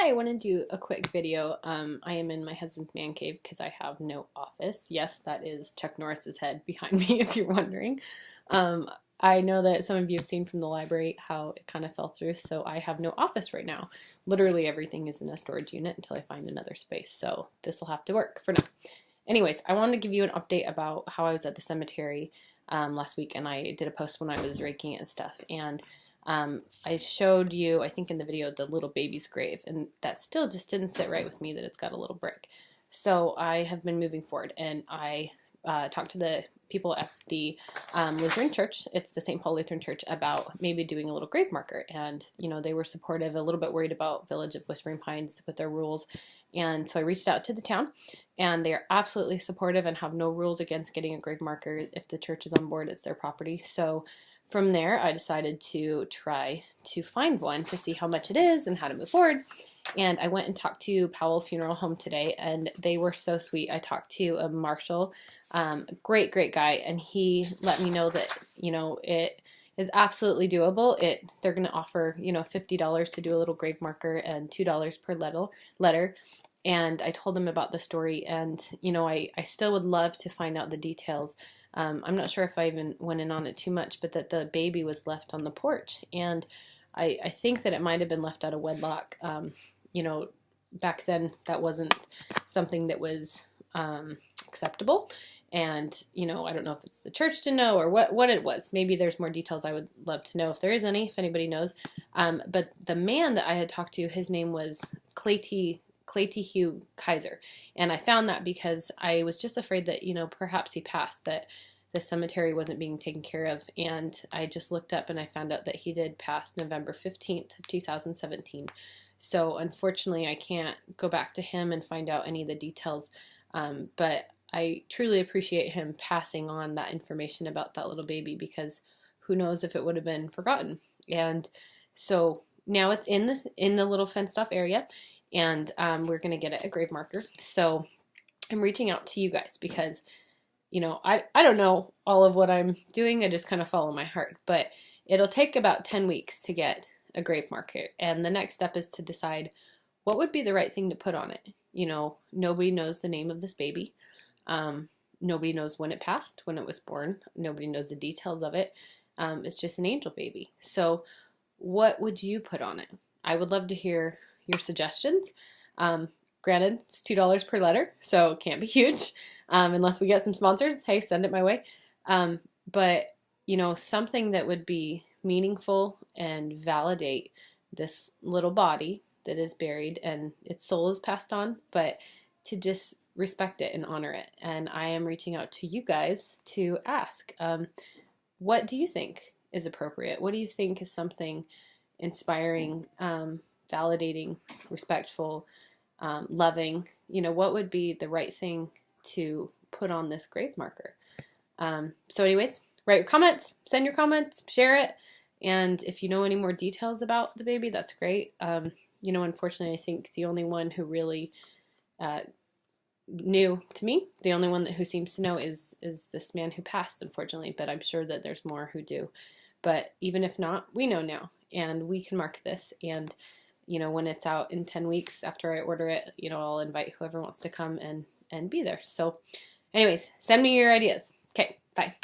Hi, I want to do a quick video. I am in my husband's man cave because I have no office. Yes, that is Chuck Norris's head behind me, if you're wondering. Um, I know that some of you have seen from the library how it kind of fell through, so I have no office right now. Literally everything is in a storage unit until I find another space, so this will have to work for now. Anyways, I wanted to give you an update about how I was at the cemetery last week, and I did a post when I was raking it and stuff, and I showed you, I think in the video, the little baby's grave, and that still just didn't sit right with me that it's got a little brick. So I have been moving forward, and I talked to the people at the Lutheran Church, it's the St. Paul Lutheran Church, about maybe doing a little grave marker, and you know, they were supportive, a little bit worried about Village of Whispering Pines with their rules, and so I reached out to the town, and they are absolutely supportive and have no rules against getting a grave marker. If the church is on board, it's their property. So from there, I decided to try to find one to see how much it is and how to move forward. And I went and talked to Powell Funeral Home today, and they were so sweet. I talked to a marshal, great guy, and he let me know that, you know, it is absolutely doable. They're going to offer, you know, $50 to do a little grave marker and $2 per letter. And I told him about the story, and, you know, I still would love to find out the details. I'm not sure if I even went in on it too much, but that the baby was left on the porch. And I think that it might have been left out of wedlock. You know, back then that wasn't something that was acceptable. And, you know, I don't know if it's the church to know or what it was. Maybe there's more details I would love to know if there is any, if anybody knows. But the man that I had talked to, his name was Clayty Hugh Kaiser. And I found that because I was just afraid that, you know, perhaps he passed, that the cemetery wasn't being taken care of. And I just looked up and I found out that he did pass November 15th of 2017. So unfortunately, I can't go back to him and find out any of the details. But I truly appreciate him passing on that information about that little baby, because who knows if it would have been forgotten. And so now it's in the little fenced off area, and we're going to get it a grave marker. So I'm reaching out to you guys because, you know, I don't know all of what I'm doing. I just kind of follow my heart. But it'll take about 10 weeks to get a grave marker. And the next step is to decide what would be the right thing to put on it. You know, nobody knows the name of this baby. Nobody knows when it passed, when it was born. Nobody knows the details of it. It's just an angel baby. So what would you put on it? I would love to hear your suggestions. Granted, it's $2 per letter, so it can't be huge. Unless we get some sponsors, hey, send it my way. But, you know, something that would be meaningful and validate this little body that is buried and its soul is passed on, but to just respect it and honor it. And I am reaching out to you guys to ask, what do you think is appropriate? What do you think is something inspiring, validating, respectful, loving? You know, what would be the right thing to put on this grave marker? So anyways, write your comments, send your comments, share it. And if you know any more details about the baby, that's great. You know, unfortunately, I think the only one who really knew to me, the only one who seems to know is this man who passed, unfortunately. But I'm sure that there's more who do. But even if not, we know now, and we can mark this. And, you know, when it's out in 10 weeks after I order it, you know, I'll invite whoever wants to come and be there. So anyways, send me your ideas. Okay, bye.